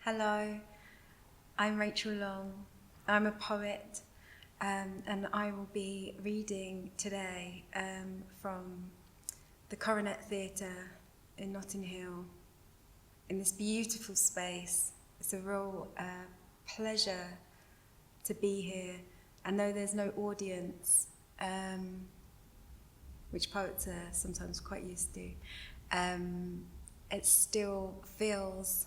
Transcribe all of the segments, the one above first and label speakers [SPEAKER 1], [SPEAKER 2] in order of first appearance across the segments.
[SPEAKER 1] Hello, I'm Rachel Long. I'm a poet, and I will be reading today from the Coronet Theatre in Notting Hill, in this beautiful space. It's a real pleasure to be here. And though there's no audience, which poets are sometimes quite used to, it still feels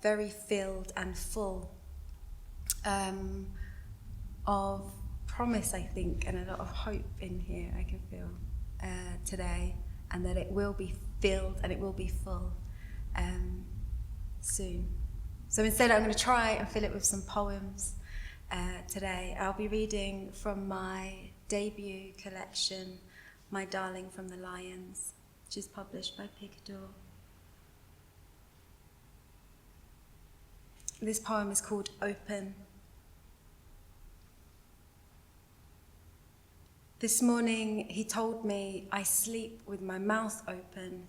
[SPEAKER 1] very filled and full of promise, I think, and a lot of hope in here, I can feel today, and that it will be filled and it will be full soon. So instead I'm going to try and fill it with some poems today. I'll be reading from my debut collection, My Darling from the Lions, which is published by Picador. This poem is called Open. This morning he told me I sleep with my mouth open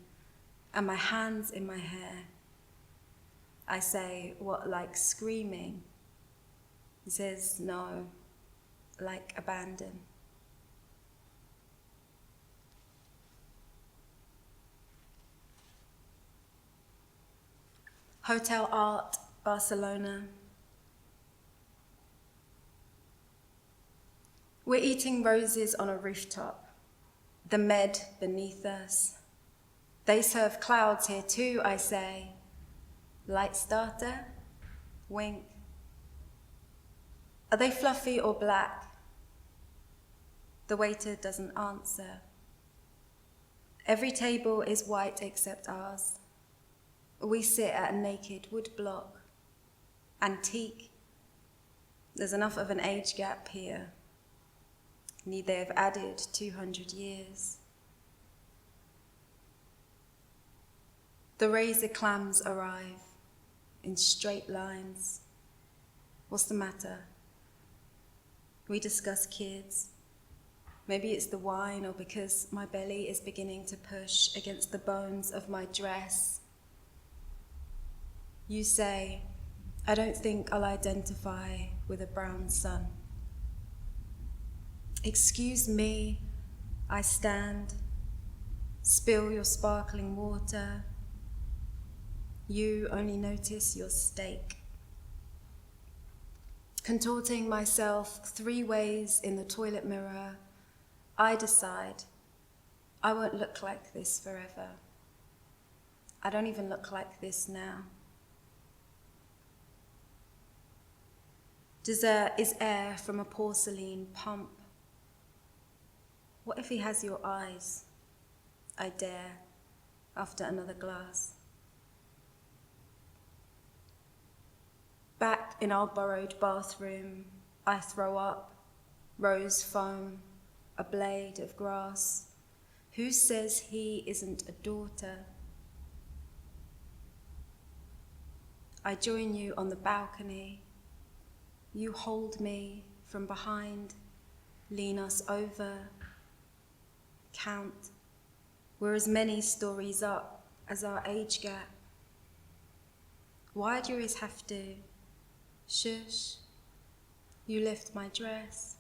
[SPEAKER 1] and my hands in my hair. I say, what, like screaming? He says, no, like abandon. Hotel Art Barcelona. We're eating roses on a rooftop, the med beneath us. They serve clouds here too, I say. Light starter, wink. Are they fluffy or black? The waiter doesn't answer. Every table is white except ours. We sit at a naked wood block. Antique. There's enough of an age gap here. Need they have added 200 years? The razor clams arrive in straight lines. What's the matter? We discuss kids. Maybe it's the wine, or because my belly is beginning to push against the bones of my dress. You say, I don't think I'll identify with a brown sun. Excuse me, I stand, spill your sparkling water. You only notice your steak. Contorting myself 3 ways in the toilet mirror, I decide I won't look like this forever. I don't even look like this now. Dessert is air from a porcelain pump. What if he has your eyes? I dare, after another glass. Back in our borrowed bathroom, I throw up, rose foam, a blade of grass. Who says he isn't a daughter? I join you on the balcony. You hold me from behind, lean us over, count. We're as many stories up as our age gap. Why do you always have to? Shush. You lift my dress.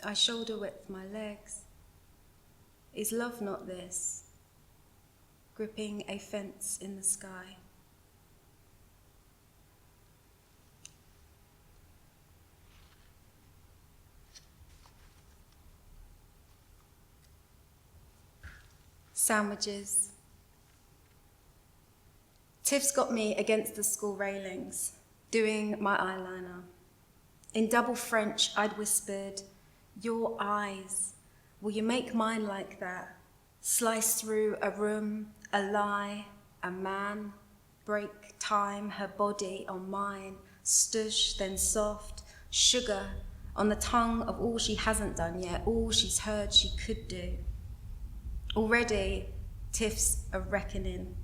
[SPEAKER 1] I shoulder width my legs. Is love not this? Gripping a fence in the sky. Sandwiches. Tiff's got me against the school railings, doing my eyeliner. In double French, I'd whispered, your eyes, will you make mine like that? Slice through a room, a lie, a man, break time, her body on mine, stush, then soft, sugar on the tongue of all she hasn't done yet, all she's heard she could do. Already, Tiff's a reckoning.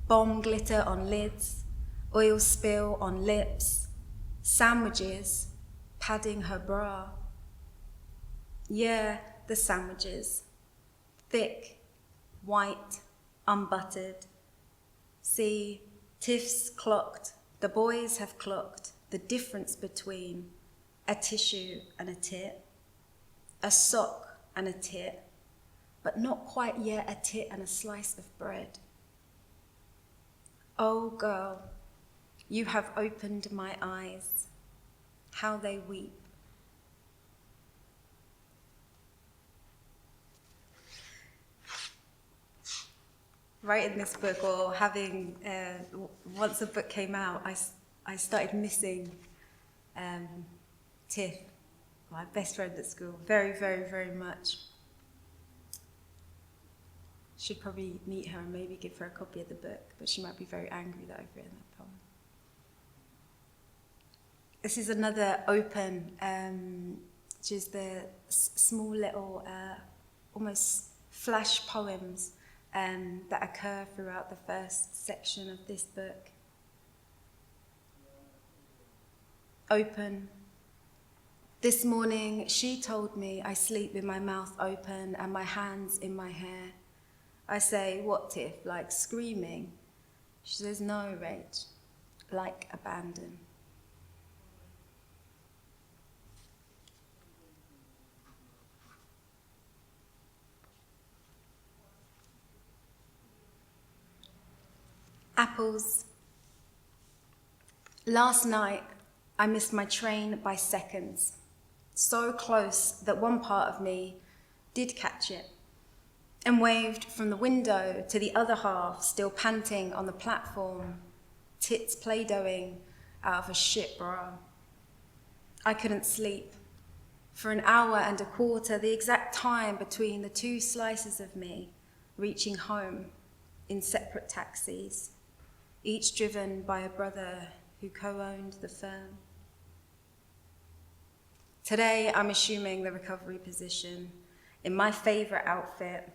[SPEAKER 1] Bomb glitter on lids, oil spill on lips, sandwiches padding her bra. Yeah, the sandwiches. Thick, white, unbuttered. See, Tiff's clocked, the boys have clocked the difference between a tissue and a tit, a sock and a tit, but not quite yet a tit and a slice of bread. Oh girl, you have opened my eyes, how they weep. Writing this book, or having, once the book came out, I started missing Tiff, my best friend at school, very, very, very much. Should probably meet her and maybe give her a copy of the book, but she might be very angry that I've written that poem. This is another open, which is the small little, almost flash poems that occur throughout the first section of this book. Open. This morning, she told me I sleep with my mouth open and my hands in my hair. I say, what, Tiff, like screaming? She says, no, Rach, like abandon. Apples. Last night, I missed my train by seconds, so close that one part of me did catch it and waved from the window to the other half, still panting on the platform, tits play-dohing out of a shit bra. I couldn't sleep. For an hour and a quarter, the exact time between the two slices of me reaching home in separate taxis, each driven by a brother who co-owned the firm. Today, I'm assuming the recovery position in my favorite outfit,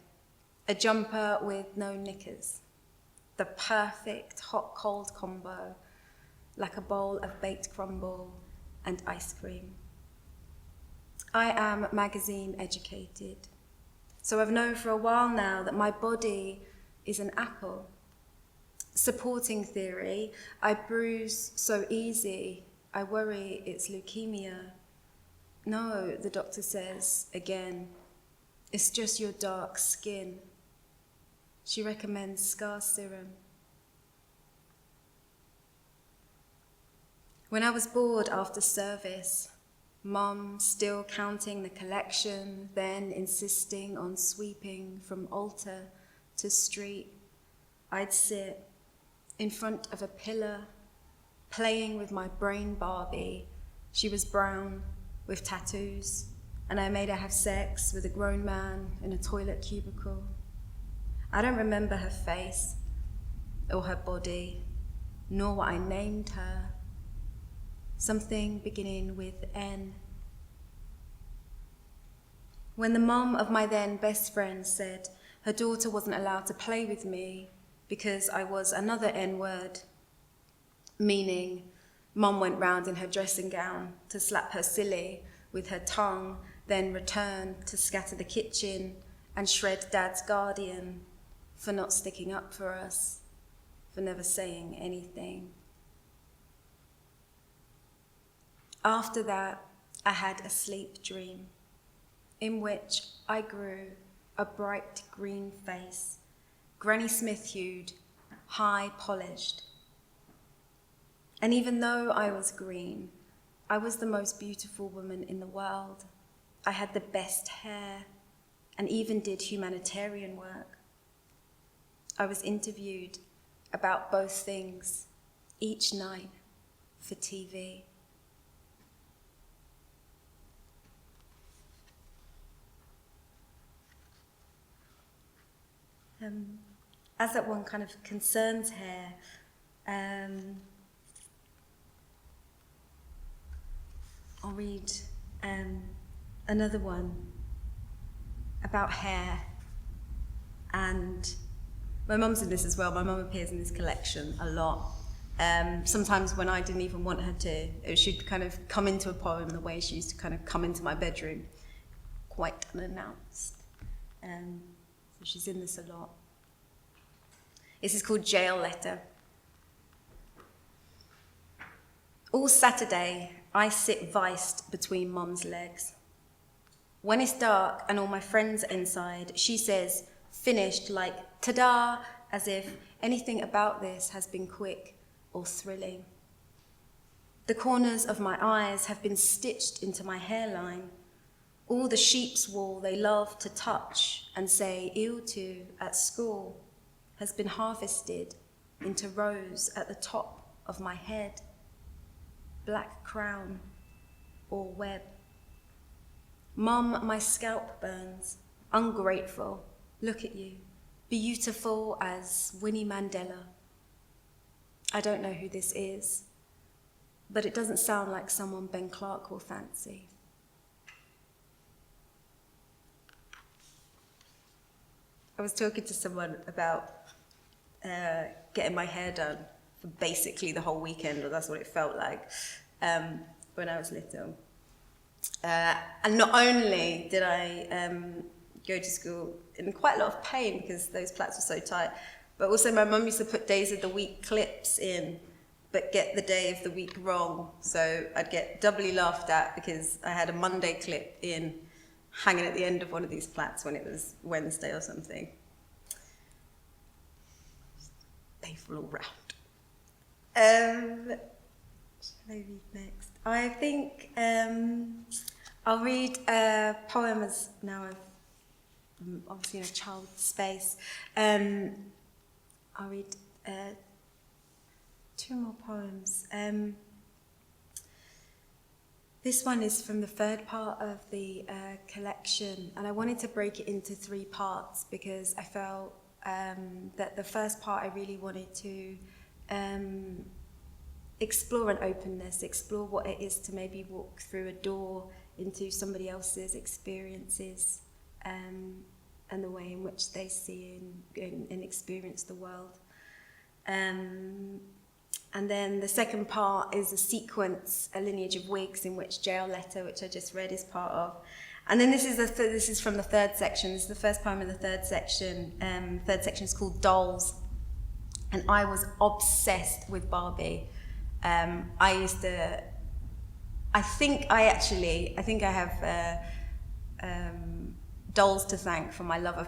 [SPEAKER 1] a jumper with no knickers, the perfect hot-cold combo, like a bowl of baked crumble and ice cream. I am magazine educated, so I've known for a while now that my body is an apple. Supporting theory, I bruise so easy, I worry it's leukemia. No, the doctor says again, it's just your dark skin. She recommends scar serum. When I was bored after service, Mum still counting the collection, then insisting on sweeping from altar to street, I'd sit in front of a pillar, playing with my brain Barbie. She was brown with tattoos, and I made her have sex with a grown man in a toilet cubicle. I don't remember her face or her body, nor what I named her. Something beginning with N. When the mum of my then best friend said her daughter wasn't allowed to play with me because I was another N-word, meaning Mum went round in her dressing gown to slap her silly with her tongue, then return to scatter the kitchen and shred Dad's guardian for not sticking up for us, for never saying anything. After that, I had a sleep dream in which I grew a bright green face, Granny Smith-hued, high polished. And even though I was green, I was the most beautiful woman in the world. I had the best hair and even did humanitarian work. I was interviewed about both things each night for TV. As that one kind of concerns hair, I'll read another one about hair. And my mum's in this as well. My mum appears in this collection a lot. Sometimes when I didn't even want her to, she'd kind of come into a poem the way she used to kind of come into my bedroom, quite unannounced. So she's in this a lot. This is called Jail Letter. All Saturday, I sit viced between Mum's legs. When it's dark and all my friends are inside, she says, finished, like, ta-da, as if anything about this has been quick or thrilling. The corners of my eyes have been stitched into my hairline. All the sheep's wool they love to touch and say ew to at school has been harvested into rows at the top of my head. Black crown or web. Mum, my scalp burns, ungrateful. Look at you, beautiful as Winnie Mandela. I don't know who this is, but it doesn't sound like someone Ben Clark will fancy. I was talking to someone about getting my hair done for basically the whole weekend, or that's what it felt like when I was little. And not only did I go to school in quite a lot of pain because those plaits were so tight, but also my mum used to put days of the week clips in, but get the day of the week wrong. So I'd get doubly laughed at because I had a Monday clip in hanging at the end of one of these plaits when it was Wednesday or something. Painful all round. Shall I read next? I think I'll read a poem as now I'm obviously in a child space. I'll read two more poems. This one is from the third part of the collection, and I wanted to break it into three parts because I felt that the first part I really wanted to explore an openness, explore what it is to maybe walk through a door into somebody else's experiences and the way in which they see and experience the world. And then the second part is a sequence, a lineage of wigs in which Jail Letter, which I just read, is part of. And then this is from the third section. This is the first poem in the third section. Third section is called Dolls. And I was obsessed with Barbie. I think I have dolls to thank for my love of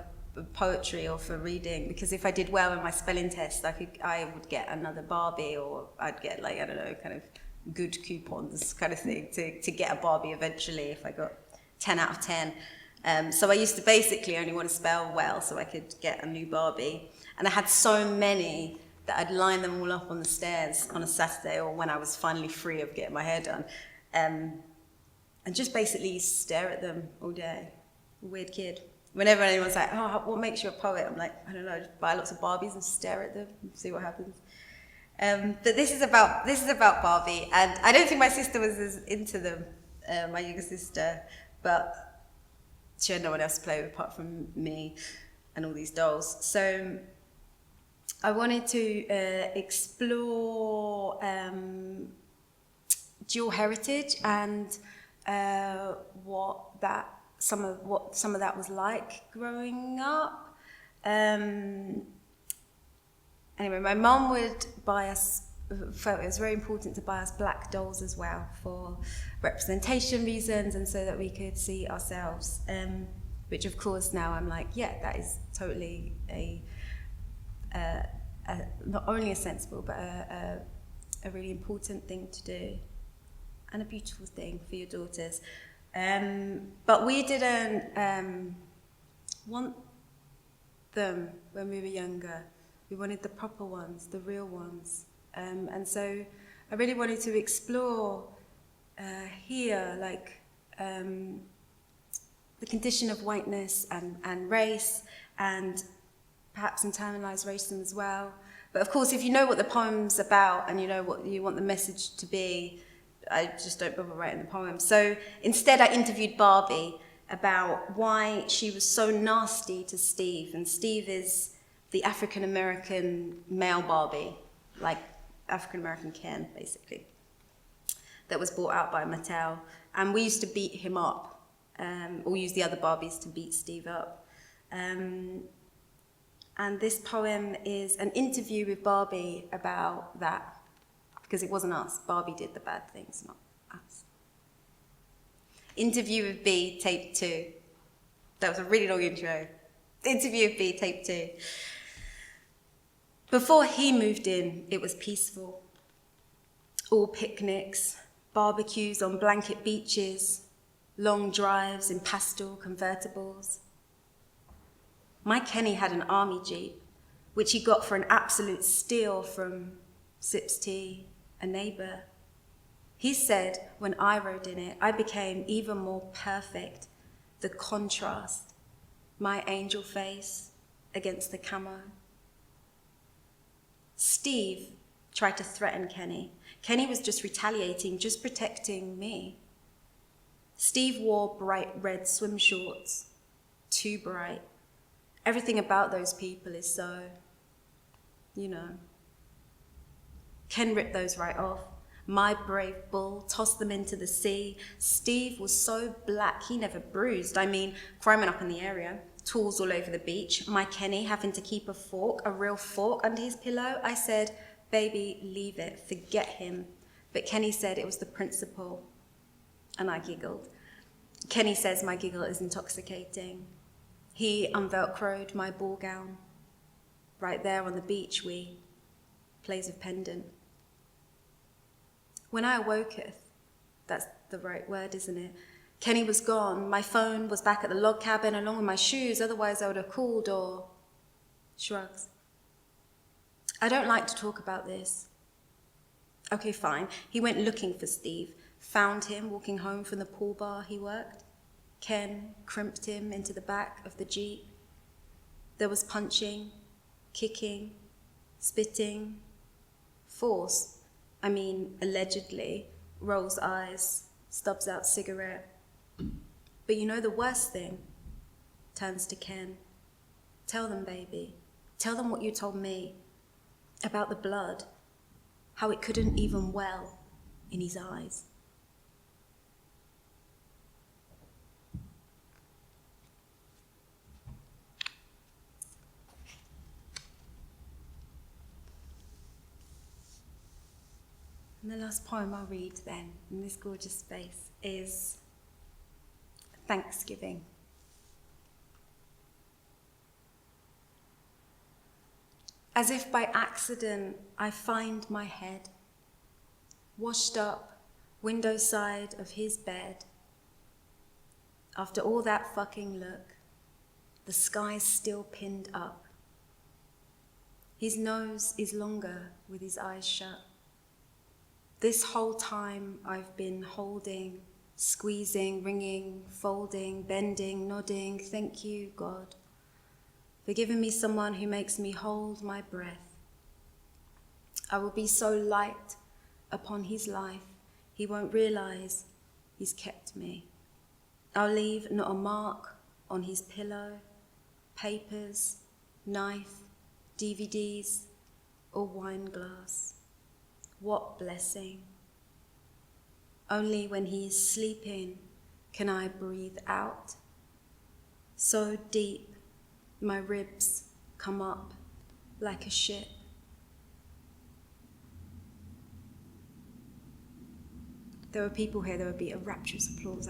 [SPEAKER 1] poetry or for reading, because if I did well in my spelling test, I would get another Barbie, or I'd get, like, I don't know, kind of good coupons kind of thing to get a Barbie eventually if I got 10 out of 10. So I used to basically only want to spell well so I could get a new Barbie. And I had so many that I'd line them all up on the stairs on a Saturday or when I was finally free of getting my hair done, and just basically stare at them all day. Weird kid. Whenever anyone's like, oh, what makes you a poet? I'm like, I don't know, just buy lots of Barbies and stare at them and see what happens. But this is about Barbie, and I don't think my sister was as into them, my younger sister, but she had no one else to play with apart from me and all these dolls. So I wanted to explore dual heritage and what some of that was like growing up. Anyway, my mum would buy us, felt it was very important to buy us black dolls as well for representation reasons and so that we could see ourselves, which of course now I'm like, yeah, that is totally not only a sensible but a really important thing to do and a beautiful thing for your daughters. But we didn't want them when we were younger. We wanted the proper ones, the real ones. And so I really wanted to explore here, like, the condition of whiteness and race, and perhaps internalized racism as well. But of course, if you know what the poem's about and you know what you want the message to be, I just don't bother writing the poem. So instead I interviewed Barbie about why she was so nasty to Steve. And Steve is the African-American male Barbie, like African-American Ken, basically, that was bought out by Mattel. And we used to beat him up, or use the other Barbies to beat Steve up. And this poem is an interview with Barbie about that. because it wasn't us. Barbie did the bad things, not us. Interview with B, tape 2. That was a really long intro. Interview with B, tape 2. Before he moved in, it was peaceful. All picnics, barbecues on blanket beaches, long drives in pastel convertibles. My Kenny had an army jeep, which he got for an absolute steal from Sips Tea, a neighbour. He said when I rode in it, I became even more perfect. The contrast, my angel face against the camo. Steve tried to threaten Kenny. Kenny was just retaliating, just protecting me. Steve wore bright red swim shorts, too bright. Everything about those people is so, you know. Ken ripped those right off. My brave bull tossed them into the sea. Steve was so black, he never bruised. I mean, crime went up in the area, tools all over the beach. My Kenny having to keep a fork, a real fork under his pillow. I said, baby, leave it, forget him. But Kenny said it was the principle, and I giggled. Kenny says my giggle is intoxicating. He unvelcroed my ball gown. Right there on the beach, we plays a pendant. When I awoketh, that's the right word, isn't it? Kenny was gone. My phone was back at the log cabin along with my shoes, otherwise I would have called or shrugs. I don't like to talk about this. Okay, fine. He went looking for Steve, found him walking home from the pool bar he worked. Ken crimped him into the back of the Jeep. There was punching, kicking, spitting, force. I mean, allegedly, rolls eyes, stubs out cigarette. But you know the worst thing? Turns to Ken. Tell them, baby. Tell them what you told me about the blood, how it couldn't even well in his eyes. And the last poem I'll read then, in this gorgeous space, is Thanksgiving. As if by accident I find my head washed up window side of his bed. After all that fucking look, the sky's still pinned up. His nose is longer with his eyes shut. This whole time I've been holding, squeezing, wringing, folding, bending, nodding. Thank you, God, for giving me someone who makes me hold my breath. I will be so light upon his life, he won't realize he's kept me. I'll leave not a mark on his pillow, papers, knife, DVDs, or wine glass. What blessing. Only when he is sleeping can I breathe out. So deep, my ribs come up like a ship. There were people here, there would be a rapturous applause.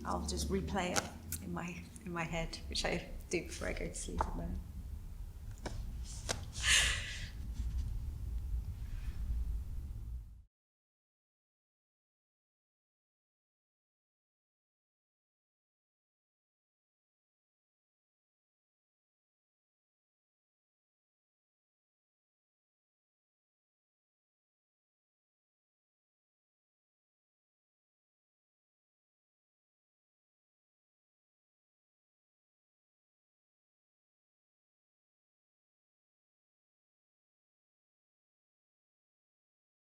[SPEAKER 1] I'll just replay it in my head, which I do before I go to sleep at the moment.